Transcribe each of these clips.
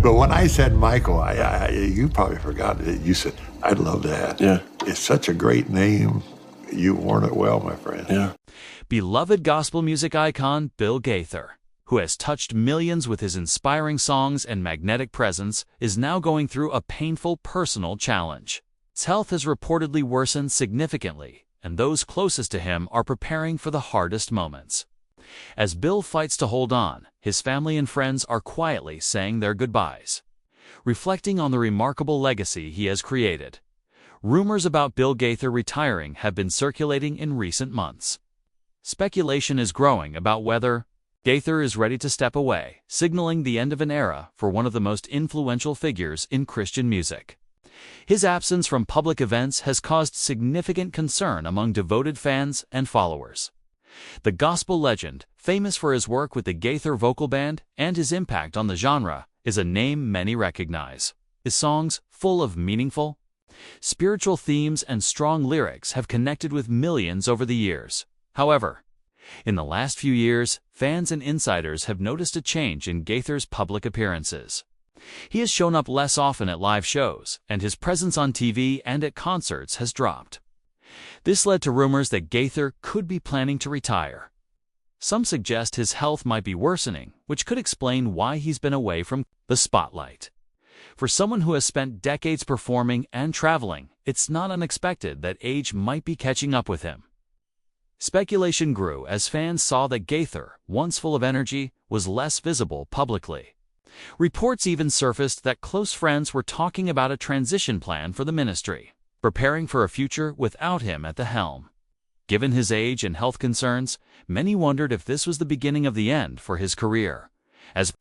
But when I said Michael, you probably forgot it. You said, I'd love that. Yeah. It's such a great name. You've worn it well, my friend. Yeah. Beloved gospel music icon Bill Gaither, who has touched millions with his inspiring songs and magnetic presence, is now going through a painful personal challenge. His health has reportedly worsened significantly, and those closest to him are preparing for the hardest moments. As Bill fights to hold on, his family and friends are quietly saying their goodbyes, reflecting on the remarkable legacy he has created. Rumors about Bill Gaither retiring have been circulating in recent months. Speculation is growing about whether Gaither is ready to step away, signaling the end of an era for one of the most influential figures in Christian music. His absence from public events has caused significant concern among devoted fans and followers. The gospel legend, famous for his work with the Gaither vocal band and his impact on the genre, is a name many recognize. His songs, full of meaningful, spiritual themes and strong lyrics, have connected with millions over the years. However, in the last few years, fans and insiders have noticed a change in Gaither's public appearances. He has shown up less often at live shows, and his presence on TV and at concerts has dropped. This led to rumors that Gaither could be planning to retire. Some suggest his health might be worsening, which could explain why he's been away from the spotlight. For someone who has spent decades performing and traveling, it's not unexpected that age might be catching up with him. Speculation grew as fans saw that Gaither, once full of energy, was less visible publicly. Reports even surfaced that close friends were talking about a transition plan for the ministry, preparing for a future without him at the helm. Given his age and health concerns, many wondered if this was the beginning of the end for his career. As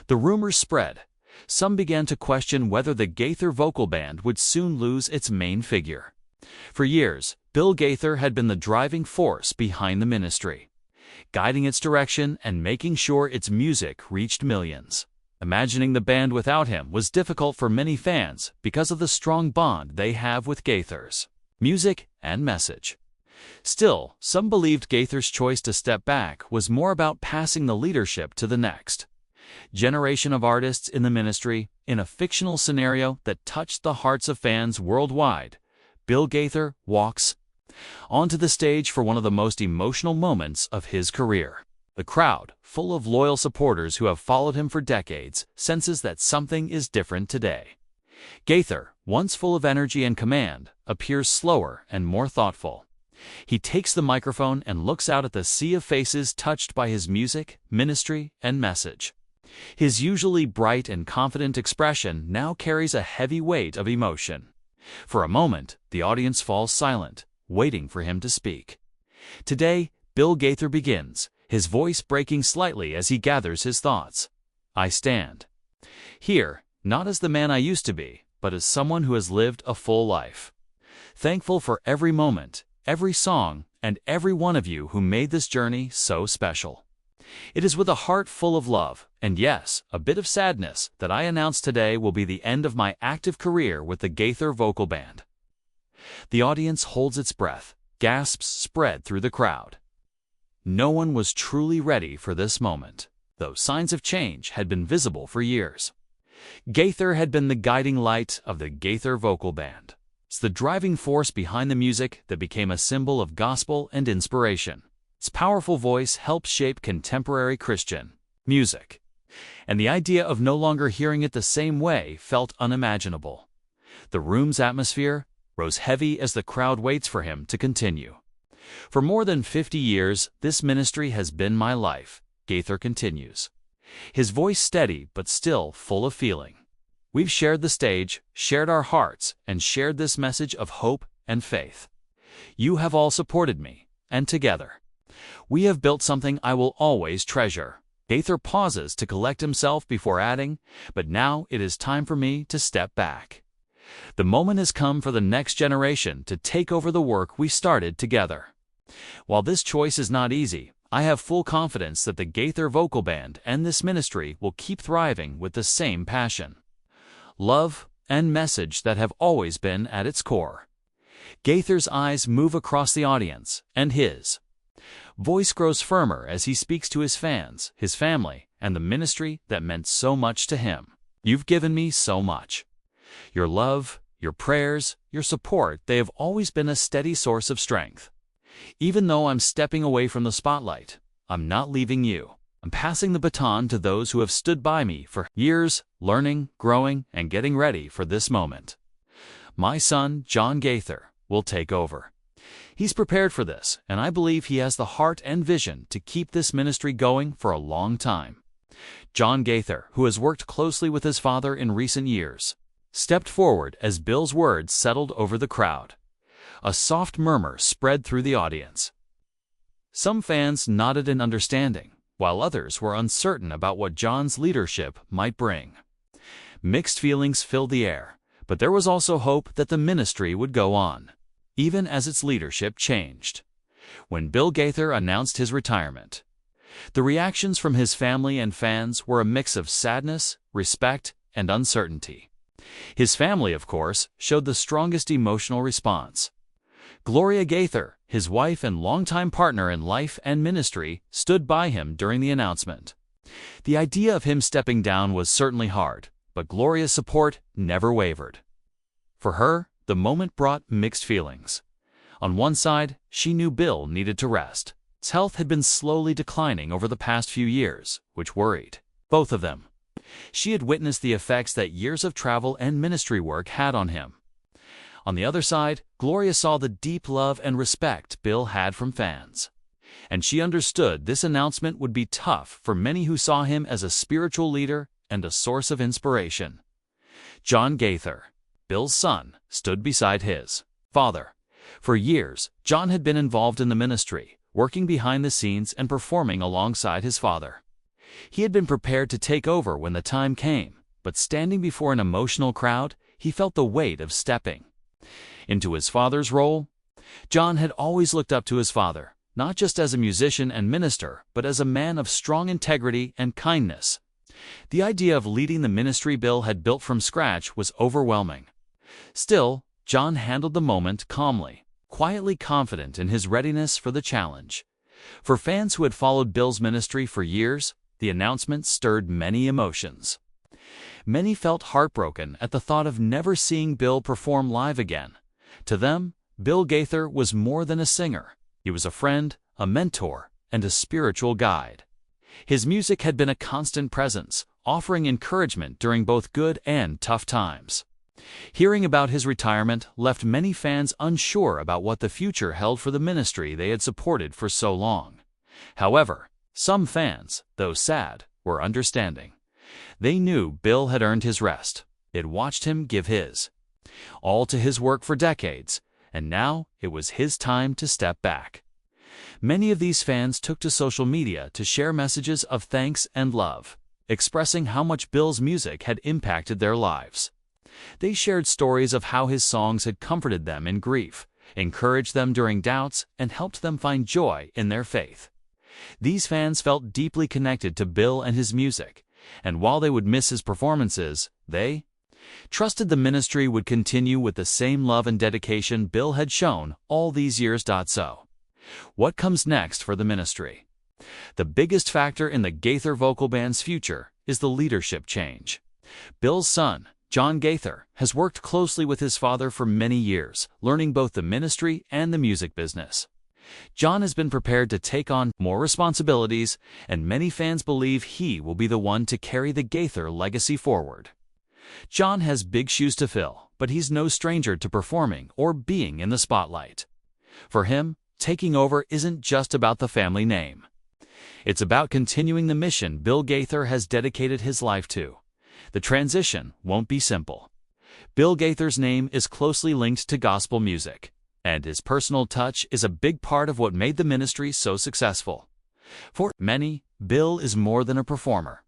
the rumors spread, some began to question whether the Gaither vocal band would soon lose its main figure. For years, Bill Gaither had been the driving force behind the ministry, guiding its direction and making sure its music reached millions. Imagining the band without him was difficult for many fans because of the strong bond they have with Gaithers, music and message. Still, some believed Gaither's choice to step back was more about passing the leadership to the next generation of artists in the ministry. In a fictional scenario that touched the hearts of fans worldwide, Bill Gaither walks onto the stage for one of the most emotional moments of his career. The crowd, full of loyal supporters who have followed him for decades, senses that something is different today. Gaither, once full of energy and command, appears slower and more thoughtful. He takes the microphone and looks out at the sea of faces touched by his music, ministry, and message. His usually bright and confident expression now carries a heavy weight of emotion. For a moment, the audience falls silent, waiting for him to speak. Today, Bill Gaither begins, his voice breaking slightly as he gathers his thoughts. I stand here, not as the man I used to be, but as someone who has lived a full life. Thankful for every moment, every song, and every one of you who made this journey so special. It is with a heart full of love, and yes, a bit of sadness, that I announce today will be the end of my active career with the Gaither vocal band. The audience holds its breath, gasps spread through the crowd. No one was truly ready for this moment, though signs of change had been visible for years. Gaither had been the guiding light of the Gaither vocal band. It's the driving force behind the music that became a symbol of gospel and inspiration. Its powerful voice helped shape contemporary Christian music, and the idea of no longer hearing it the same way felt unimaginable. The room's atmosphere rose heavy as the crowd waits for him to continue. For more than 50 years, this ministry has been my life, Gaither continues, his voice steady but still full of feeling. We've shared the stage, shared our hearts, and shared this message of hope and faith. You have all supported me, and together, we have built something I will always treasure. Gaither pauses to collect himself before adding, but now it is time for me to step back. The moment has come for the next generation to take over the work we started together. While this choice is not easy, I have full confidence that the Gaither vocal band and this ministry will keep thriving with the same passion, love, and message that have always been at its core. Gaither's eyes move across the audience, and his voice grows firmer as he speaks to his fans, his family, and the ministry that meant so much to him. You've given me so much. Your love, your prayers, your support, they have always been a steady source of strength. Even though I'm stepping away from the spotlight, I'm not leaving you. I'm passing the baton to those who have stood by me for years, learning, growing, and getting ready for this moment. My son, John Gaither, will take over. He's prepared for this, and I believe he has the heart and vision to keep this ministry going for a long time. John Gaither, who has worked closely with his father in recent years, stepped forward as Bill's words settled over the crowd. A soft murmur spread through the audience. Some fans nodded in understanding, while others were uncertain about what John's leadership might bring. Mixed feelings filled the air, but there was also hope that the ministry would go on, even as its leadership changed. When Bill Gaither announced his retirement, the reactions from his family and fans were a mix of sadness, respect, and uncertainty. His family, of course, showed the strongest emotional response. Gloria Gaither, his wife and longtime partner in life and ministry, stood by him during the announcement. The idea of him stepping down was certainly hard, but Gloria's support never wavered. For her, the moment brought mixed feelings. On one side, she knew Bill needed to rest. His health had been slowly declining over the past few years, which worried both of them. She had witnessed the effects that years of travel and ministry work had on him. On the other side, Gloria saw the deep love and respect Bill had from fans. And she understood this announcement would be tough for many who saw him as a spiritual leader and a source of inspiration. John Gaither, Bill's son, stood beside his father. For years, John had been involved in the ministry, working behind the scenes and performing alongside his father. He had been prepared to take over when the time came, but standing before an emotional crowd, he felt the weight of stepping into his father's role. John had always looked up to his father, not just as a musician and minister, but as a man of strong integrity and kindness. The idea of leading the ministry Bill had built from scratch was overwhelming. Still, John handled the moment calmly, quietly confident in his readiness for the challenge. For fans who had followed Bill's ministry for years, the announcement stirred many emotions. Many felt heartbroken at the thought of never seeing Bill perform live again. To them, Bill Gaither was more than a singer. He was a friend, a mentor, and a spiritual guide. His music had been a constant presence, offering encouragement during both good and tough times. Hearing about his retirement left many fans unsure about what the future held for the ministry they had supported for so long. However, some fans, though sad, were understanding. They knew Bill had earned his rest. They had watched him give his all to his work for decades, and now it was his time to step back. Many of these fans took to social media to share messages of thanks and love, expressing how much Bill's music had impacted their lives. They shared stories of how his songs had comforted them in grief, encouraged them during doubts, and helped them find joy in their faith. These fans felt deeply connected to Bill and his music, and while they would miss his performances, they trusted the ministry would continue with the same love and dedication Bill had shown all these years. So, what comes next for the ministry? The biggest factor in the Gaither vocal band's future is the leadership change. Bill's son, John Gaither, has worked closely with his father for many years, learning both the ministry and the music business. John has been prepared to take on more responsibilities, and many fans believe he will be the one to carry the Gaither legacy forward. John has big shoes to fill, but he's no stranger to performing or being in the spotlight. For him, taking over isn't just about the family name. It's about continuing the mission Bill Gaither has dedicated his life to. The transition won't be simple. Bill Gaither's name is closely linked to gospel music, and his personal touch is a big part of what made the ministry so successful. For many, Bill is more than a performer.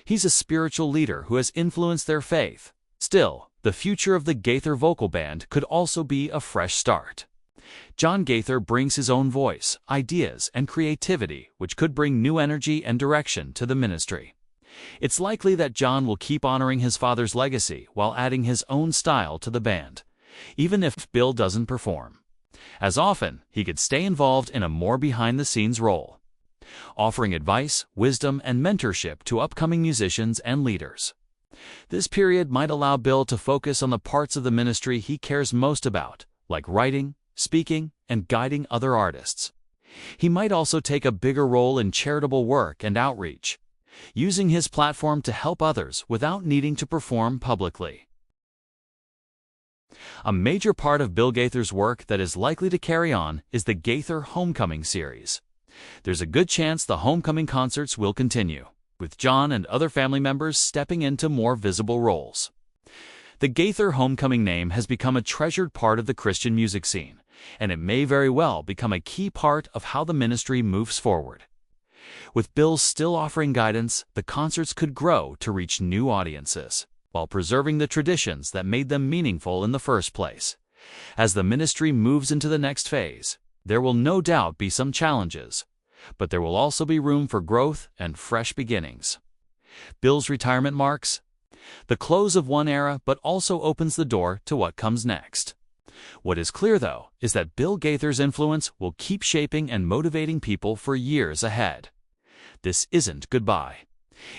He's a spiritual leader who has influenced their faith. Still, the future of the Gaither vocal band could also be a fresh start. John Gaither brings his own voice, ideas, and creativity, which could bring new energy and direction to the ministry. It's likely that John will keep honoring his father's legacy while adding his own style to the band, even if Bill doesn't perform. As often, he could stay involved in a more behind-the-scenes role, offering advice, wisdom, and mentorship to upcoming musicians and leaders. This period might allow Bill to focus on the parts of the ministry he cares most about, like writing, speaking, and guiding other artists. He might also take a bigger role in charitable work and outreach, using his platform to help others without needing to perform publicly. A major part of Bill Gaither's work that is likely to carry on is the Gaither Homecoming series. There's a good chance the homecoming concerts will continue, with John and other family members stepping into more visible roles. The Gaither Homecoming name has become a treasured part of the Christian music scene, and it may very well become a key part of how the ministry moves forward. With Bill still offering guidance, the concerts could grow to reach new audiences, while preserving the traditions that made them meaningful in the first place. As the ministry moves into the next phase, there will no doubt be some challenges, but there will also be room for growth and fresh beginnings. Bill's retirement marks the close of one era, but also opens the door to what comes next. What is clear, though, is that Bill Gaither's influence will keep shaping and motivating people for years ahead. This isn't goodbye.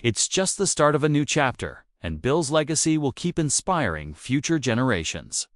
It's just the start of a new chapter, and Bill's legacy will keep inspiring future generations.